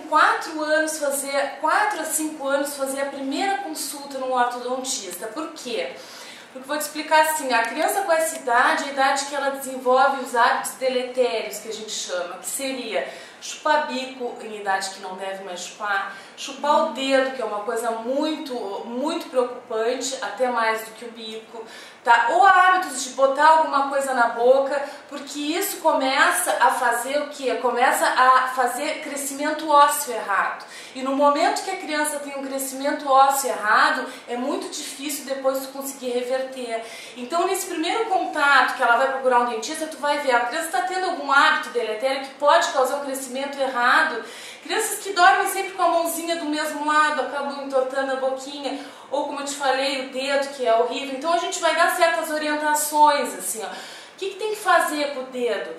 4 anos fazer, 4 a 5 anos fazer a primeira consulta num ortodontista. Por quê? Porque vou te explicar assim, a criança com essa idade é a idade que ela desenvolve os hábitos deletérios, que a gente chama, que seria chupar bico em idade que não deve mais chupar o dedo, que é uma coisa muito preocupante, até mais do que o bico, tá? Ou hábitos de botar alguma coisa na boca, porque isso começa a fazer o quê? Começa a fazer crescimento ósseo errado. E no momento que a criança tem um crescimento ósseo errado, é muito difícil depois tu conseguir reverter. Então, nesse primeiro contato que ela vai procurar um dentista, tu vai ver, a criança está tendo algum hábito deletério que pode causar um crescimento errado. Crianças que dormem sempre com a mãozinha do mesmo lado, acabam entortando a boquinha, ou como eu te falei, o dedo, que é horrível. Então a gente vai dar certas orientações, assim, ó. O que tem que fazer com o dedo?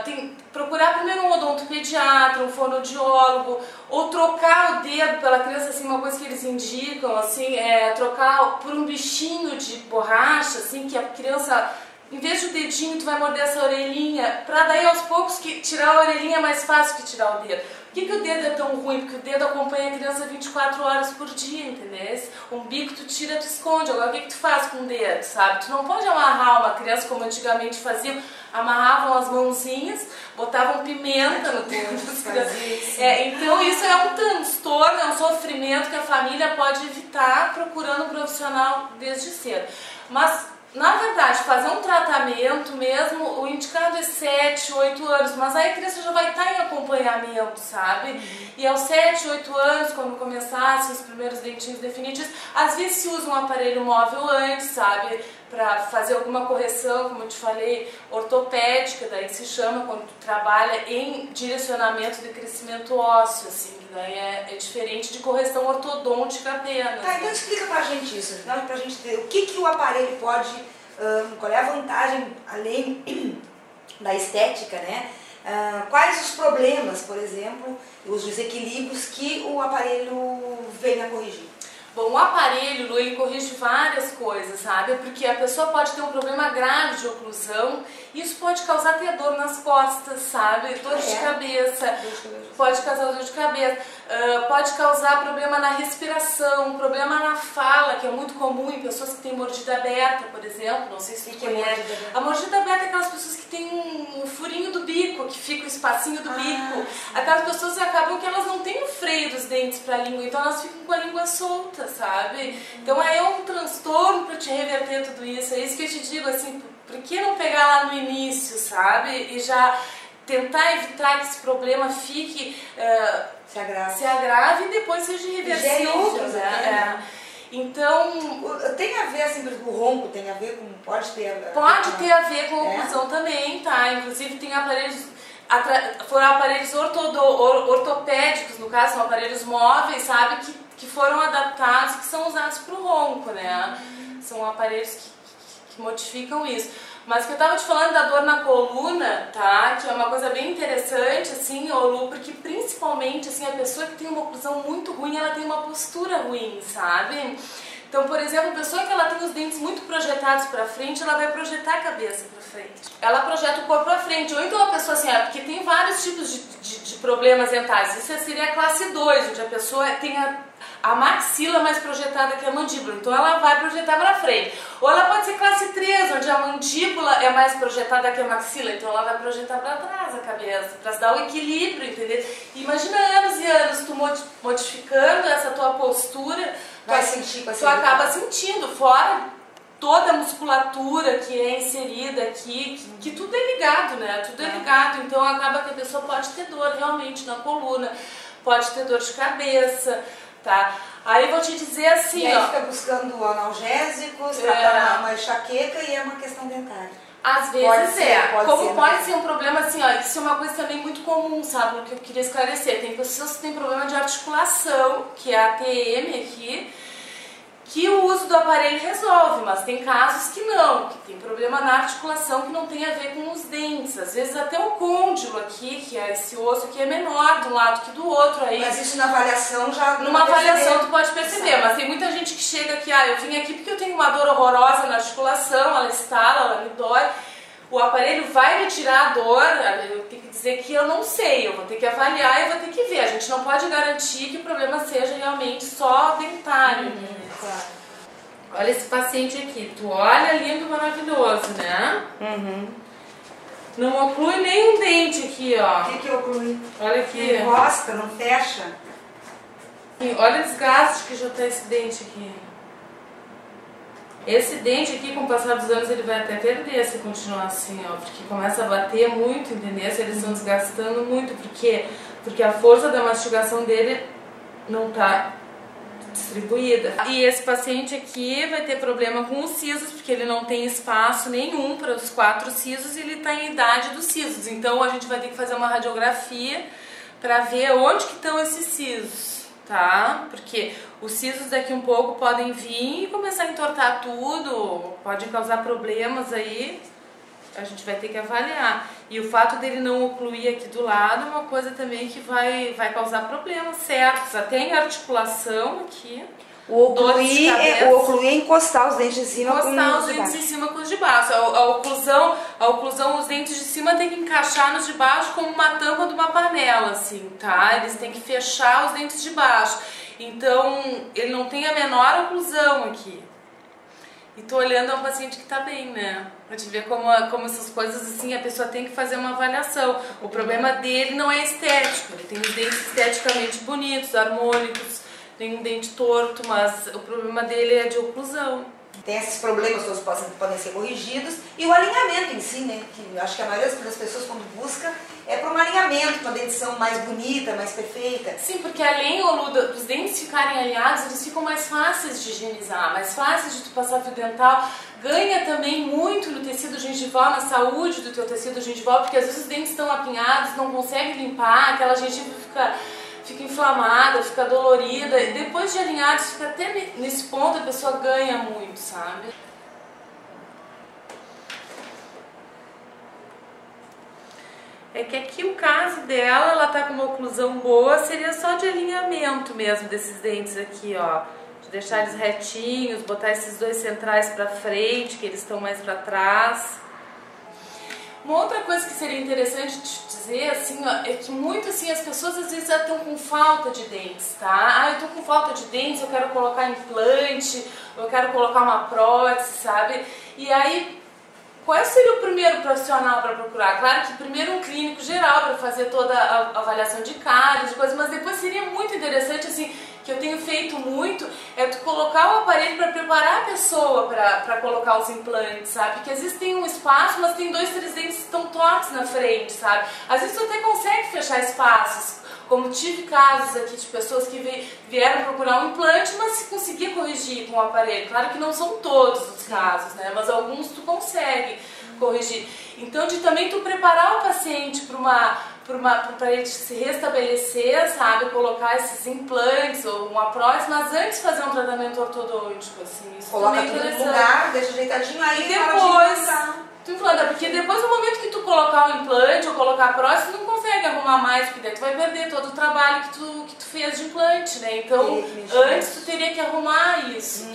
Tem que procurar primeiro um odontopediatra, um fonoaudiólogo, ou trocar o dedo pela criança, assim, uma coisa que eles indicam, assim, é trocar por um bichinho de borracha, assim, que a criança, em vez do dedinho, tu vai morder essa orelhinha, pra daí aos poucos que tirar a orelhinha é mais fácil que tirar o dedo. Por que o dedo é tão ruim? Porque o dedo acompanha a criança 24 horas por dia, entendeu? Um bico tu tira, tu esconde. Agora o que tu faz com o dedo, sabe? Tu não pode amarrar uma criança como antigamente faziam, amarravam as mãozinhas, botavam pimenta no dedo das crianças. Então isso é um transtorno, é um sofrimento que a família pode evitar procurando um profissional desde cedo. Mas na verdade, fazer um tratamento mesmo, o indicado é 7, 8 anos, mas aí a criança já vai estar em acompanhamento, sabe? E aos 7, 8 anos, quando começassem os primeiros dentinhos definitivos, às vezes se usa um aparelho móvel antes, sabe? Para fazer alguma correção, como eu te falei, ortopédica, daí se chama quando tu trabalha em direcionamento de crescimento ósseo, assim, que daí é diferente de correção ortodôntica apenas. Tá, então explica pra gente isso, pra gente ter o que o aparelho pode, qual é a vantagem, além da estética, né? Quais os problemas, por exemplo, os desequilíbrios que o aparelho vem a corrigir? Bom, o aparelho, ele corrige várias coisas, sabe? Porque a pessoa pode ter um problema grave de oclusão e isso pode causar até dor nas costas, sabe? Dor de cabeça, pode causar dor de cabeça, pode causar problema na respiração, problema na fala, que é muito comum em pessoas que têm mordida aberta, por exemplo, não sei se tu conhece. A mordida aberta é aquelas pessoas que têm um furinho do bico, que fica o espacinho do bico. Aquelas pessoas acabam que elas não têm o freio dos dentes para a língua, então elas ficam com a língua solta, sabe? Então é um transtorno para te reverter tudo isso. É isso que eu te digo, assim, por que não pegar lá no início, sabe? E já tentar evitar que esse problema fique, se agrave e depois seja irreversível, né? Então, tem a ver, assim, o ronco tem a ver com, pode ter a ver com oclusão também, tá? Inclusive tem aparelhos, foram aparelhos ortopédicos, no caso, são aparelhos móveis, sabe, que foram adaptados, que são usados para o ronco, né? São aparelhos que modificam isso. Mas que eu tava te falando da dor na coluna, tá? Que é uma coisa bem interessante, assim, Lu, porque principalmente, assim, a pessoa que tem uma oclusão muito ruim, ela tem uma postura ruim, sabe? Então, por exemplo, a pessoa que ela tem os dentes muito projetados para frente, ela vai projetar a cabeça para frente. Ela projeta o corpo para frente. Ou então a pessoa assim, porque tem vários tipos de problemas dentais. Isso seria a classe 2, onde a pessoa tem a maxila mais projetada que a mandíbula. Então ela vai projetar para frente. Ou ela pode ser classe 3, onde a mandíbula é mais projetada que a maxila. Então ela vai projetar para trás a cabeça, para dar o equilíbrio, entendeu? Imagina anos e anos tu modificando essa tua postura. Tu acaba sentindo, fora toda a musculatura que é inserida aqui, que tudo é ligado, né? Tudo é ligado, então acaba que a pessoa pode ter dor realmente na coluna, pode ter dor de cabeça, tá? Aí eu vou te dizer assim, e aí fica buscando analgésicos, tratar uma enxaqueca e é uma questão dentária. Às vezes pode ser um problema assim, ó, isso é uma coisa também muito comum, sabe, o que eu queria esclarecer. Tem pessoas que têm problema de articulação, que é a TM aqui, que o uso do aparelho resolve, mas tem casos que não, que tem problema na articulação que não tem a ver com os dentes. Às vezes até o côndilo aqui, que é esse osso aqui, é menor de um lado que do outro. Aí, mas isso na avaliação já... Numa avaliação tu pode perceber, mas tem muita gente que chega aqui, eu vim aqui porque eu tenho uma dor horrorosa na articulação, ela estala, ela me dói. o aparelho vai me tirar a dor, eu tenho que dizer que eu não sei, eu vou ter que avaliar e vou ter que ver. A gente não pode garantir que o problema seja realmente só dentário. Né? Claro. Olha esse paciente aqui, tu olha, lindo, maravilhoso, né? Não oclui nem um dente aqui, ó. O que oclui? Olha aqui. Encosta, não fecha? Olha o desgaste que já tá esse dente aqui. Esse dente aqui, com o passar dos anos, ele vai até perder se continuar assim, ó. Porque começa a bater muito, entendeu? Se eles estão desgastando muito. Por quê? Porque a força da mastigação dele não tá distribuída. E esse paciente aqui vai ter problema com os sisos, porque ele não tem espaço nenhum para os 4 sisos e ele está em idade dos sisos. Então a gente vai ter que fazer uma radiografia para ver onde que estão esses sisos, tá? Porque os sisos daqui um pouco podem vir e começar a entortar tudo, podem causar problemas aí. A gente vai ter que avaliar. E o fato dele não ocluir aqui do lado é uma coisa também que vai causar problemas certos, até em articulação aqui. O ocluir é encostar os dentes de cima com os de baixo. Encostar os dentes de cima com os de baixo. A oclusão, os dentes de cima tem que encaixar nos de baixo como uma tampa de uma panela, assim, tá? Eles têm que fechar os dentes de baixo. Então, ele não tem a menor oclusão aqui. E tô olhando a um paciente que tá bem, né? Pra te ver como essas coisas assim, a pessoa tem que fazer uma avaliação. O problema dele não é estético, ele tem os dentes esteticamente bonitos, harmônicos, tem um dente torto, mas o problema dele é de oclusão. Tem esses problemas todos podem ser corrigidos e o alinhamento em si, né? Que eu acho que a maioria das pessoas quando busca é para um alinhamento, para uma dentição mais bonita, mais perfeita. Sim, porque além dos dentes ficarem alinhados, eles ficam mais fáceis de higienizar, mais fáceis de tu passar fio dental. Ganha também muito no tecido gengival, na saúde do teu tecido gengival, porque às vezes os dentes estão apinhados, não consegue limpar, aquela gengiva fica inflamada, fica dolorida, e depois de alinhados, fica até nesse ponto a pessoa ganha muito, sabe? É que aqui o caso dela, ela tá com uma oclusão boa, seria só de alinhamento mesmo desses dentes aqui, ó. De deixar eles retinhos, botar esses 2 centrais pra frente, que eles estão mais pra trás. Uma outra coisa que seria interessante te dizer, assim, ó, é que muito assim, as pessoas às vezes estão com falta de dentes, tá? Ah, eu tô com falta de dentes, eu quero colocar implante, eu quero colocar uma prótese, sabe? E aí, qual seria o primeiro profissional para procurar? Claro que primeiro um clínico geral para fazer toda a avaliação de cáries, de coisas, mas depois seria muito interessante, assim, que eu tenho feito muito, é tu colocar o aparelho para preparar a pessoa para colocar os implantes, sabe? Porque às vezes tem um espaço, mas tem 2, 3 dentes que estão tortos na frente, sabe? Às vezes tu até consegue fechar espaços, como tive casos aqui de pessoas que vieram procurar um implante, mas se conseguia corrigir com o aparelho. Claro que não são todos os casos, né? Mas alguns tu consegue corrigir. Então, de também tu preparar o paciente para ele se restabelecer, sabe? Colocar esses implantes ou uma prótese, mas antes fazer um tratamento ortodôntico, assim. Isso coloca também é tudo no lugar, deixa ajeitadinho aí e depois tu implanta, porque depois no momento que tu colocar o implante ou colocar a prótese, tu não consegue arrumar mais, porque daí tu vai perder todo o trabalho que tu fez de implante, né? Então, antes tu teria que arrumar isso.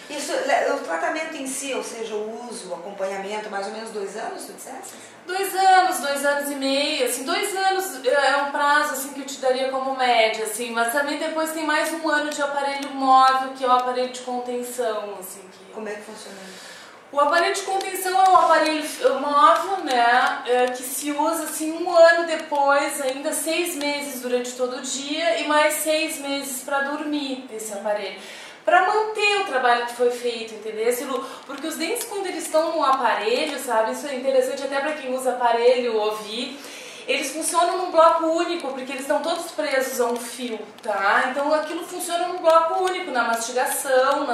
Isso, o tratamento em si, ou seja, o uso, o acompanhamento, mais ou menos 2 anos, tu disseste? 2 anos, 2 anos e meio, assim, 2 anos é um prazo, assim, que eu te daria como média, assim, mas também depois tem mais 1 ano de aparelho móvel, que é o aparelho de contenção, assim. Como é que funciona isso? O aparelho de contenção é um aparelho móvel, né, que se usa, assim, 1 ano depois, ainda 6 meses durante todo o dia e mais 6 meses para dormir esse aparelho. Para manter o trabalho que foi feito, entendeu? Porque os dentes, quando eles estão no aparelho, sabe, isso é interessante até para quem usa aparelho ouvir, eles funcionam num bloco único, porque eles estão todos presos a um fio, tá? Então aquilo funciona num bloco único, na mastigação,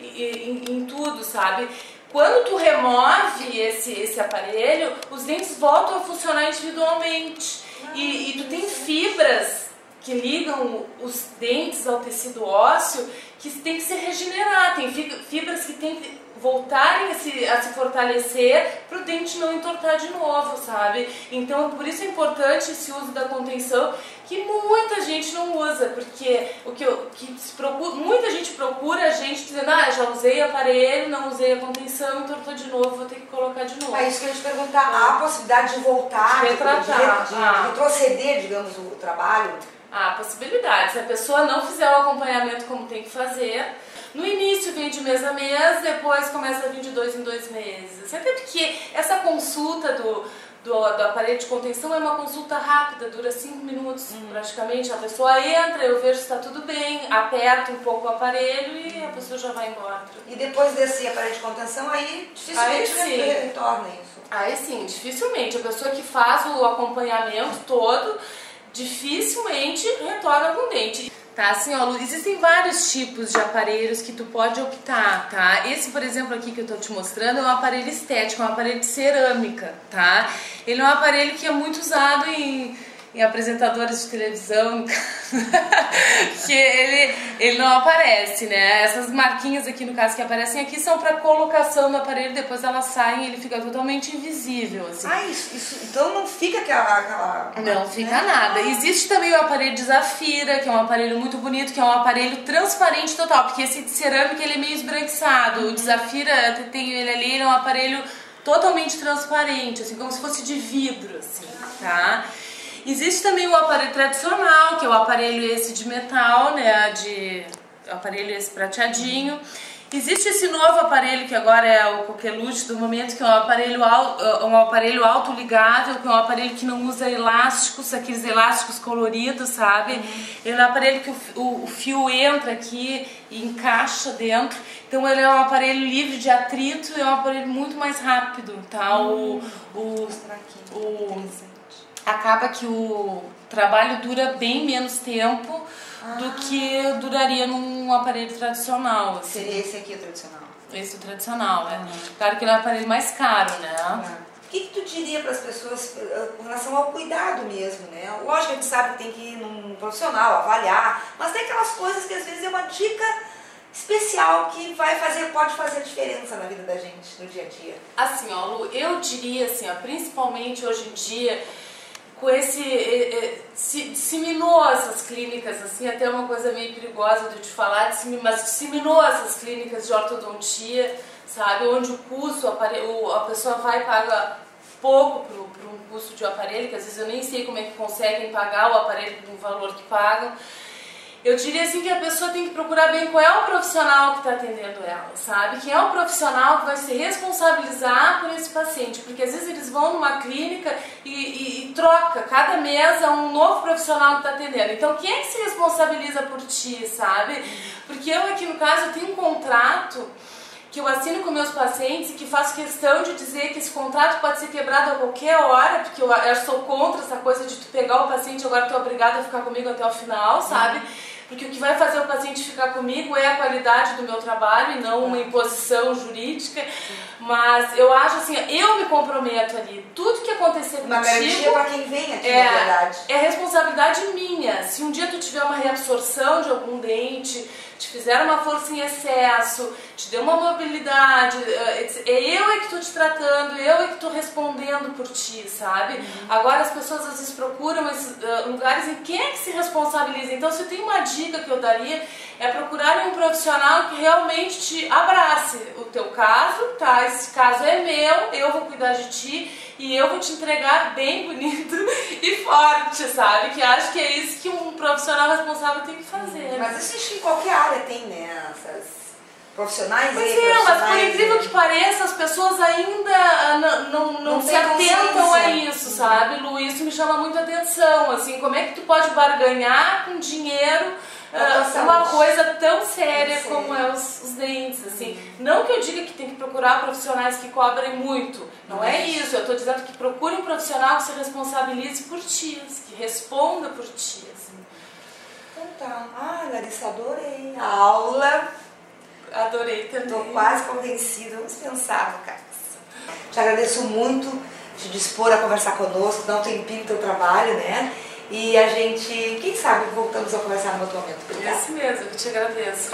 em tudo, sabe? Quando tu remove esse aparelho, os dentes voltam a funcionar individualmente. E tu tem fibras que ligam os dentes ao tecido ósseo que tem que se regenerar, tem fibras que tem que voltarem a se fortalecer para o dente não entortar de novo, sabe? Então por isso é importante esse uso da contenção, que muita gente não usa, porque muita gente procura a gente dizendo, ah, já usei aparelho, não usei a contenção, entortou de novo, vou ter que colocar de novo. É isso que eu ia te perguntar, há a possibilidade de voltar, de retroceder, digamos, o trabalho? Há possibilidade, se a pessoa não fizer o acompanhamento como tem que fazer. No início vem de mês a mês, depois começa a vir de 2 em 2 meses. Até porque essa consulta do aparelho de contenção é uma consulta rápida, dura 5 minutos praticamente. A pessoa entra, eu vejo se está tudo bem, aperta um pouco o aparelho e a pessoa já vai embora. E depois desse aparelho de contenção, aí dificilmente retorna isso? Aí sim, dificilmente. A pessoa que faz o acompanhamento todo, dificilmente retorna com dente. Tá, assim, ó, Lu, existem vários tipos de aparelhos que tu pode optar, tá? Esse, por exemplo, aqui que eu tô te mostrando é um aparelho estético, é um aparelho de cerâmica, tá? Ele é um aparelho que é muito usado em apresentadores de televisão, que ele não aparece, né? Essas marquinhas aqui, no caso, que aparecem aqui, são para colocação do aparelho, depois elas saem e ele fica totalmente invisível, assim. Ah, isso então não fica aquela... Não fica nada. Existe também o aparelho de Zafira, que é um aparelho muito bonito, que é um aparelho transparente total, porque esse de cerâmica ele é meio esbranquiçado. O de Zafira, tem ele ali, ele é um aparelho totalmente transparente, assim, como se fosse de vidro, assim, tá? Existe também o aparelho tradicional, que é o aparelho esse de metal, né, o aparelho esse prateadinho. Existe esse novo aparelho que agora é o coqueluche do momento, que é um aparelho autoligável, que é um aparelho que não usa elásticos, aqueles elásticos coloridos, sabe? Ele é um aparelho que o fio entra aqui e encaixa dentro. Então ele é um aparelho livre de atrito e é um aparelho muito mais rápido, tá? Acaba que o trabalho dura bem menos tempo do que duraria num aparelho tradicional. Assim. Seria esse aqui o tradicional? Esse é o tradicional, é. Claro que ele é um aparelho mais caro, né? O que tu diria para as pessoas com relação ao cuidado mesmo, né? Lógico que a gente sabe que tem que ir num profissional, avaliar, mas tem aquelas coisas que às vezes é uma dica especial que pode fazer diferença na vida da gente, no dia a dia. Assim, ó, Lu, eu diria assim, ó, principalmente hoje em dia, com disseminou essas clínicas, assim, até uma coisa meio perigosa de eu te falar, mas disseminou essas clínicas de ortodontia, sabe, onde o custo, a pessoa vai pagar pouco por um custo de aparelho, que às vezes eu nem sei como é que conseguem pagar o aparelho com o valor que pagam. Eu diria assim que a pessoa tem que procurar bem qual é o profissional que está atendendo ela, sabe? Quem é o profissional que vai se responsabilizar por esse paciente, porque às vezes eles vão numa clínica e troca, cada mês é um novo profissional que está atendendo. Então quem é que se responsabiliza por ti, sabe? Porque eu aqui no caso eu tenho um contrato que eu assino com meus pacientes e que faço questão de dizer que esse contrato pode ser quebrado a qualquer hora, porque eu sou contra essa coisa de tu pegar o paciente e agora tu é obrigado a ficar comigo até o final, sabe? Porque o que vai fazer o paciente ficar comigo é a qualidade do meu trabalho e não uma imposição jurídica. Mas eu acho assim, eu me comprometo ali. Tudo que acontecer uma garantia para quem vem aqui, na verdade. É responsabilidade minha. Se um dia tu tiver uma reabsorção de algum dente, te fizeram uma força em excesso, te deu uma mobilidade, eu é que estou te tratando, eu é que estou respondendo por ti, sabe? Agora as pessoas às vezes procuram esses lugares em quem é que se responsabiliza. Então se eu tenho uma dica que eu daria, é procurar um profissional que realmente te abrace o teu caso, tá? Esse caso é meu, eu vou cuidar de ti e eu vou te entregar bem bonito e forte, sabe? Que acho que é isso que um profissional responsável tem que fazer. Mas isso acho que em qualquer área tem, né? Essas profissionais mas por incrível que pareça, as pessoas ainda não se atentam a isso, sabe, Lu? Isso me chama muito a atenção, assim, como é que tu pode barganhar com dinheiro uma coisa tão séria como é os dentes, assim. Não que eu diga que tem que procurar profissionais que cobrem muito, não é isso. Eu estou dizendo que procure um profissional que se responsabilize por ti, que responda por ti, assim. Então tá. Ah, Larissa, adorei a aula. Adorei também. Estou quase convencida, vamos pensar no caso. Te agradeço muito de dispor a conversar conosco, dar um tempinho no teu trabalho, né? E a gente, quem sabe, voltamos a conversar no outro momento. É isso mesmo, eu te agradeço.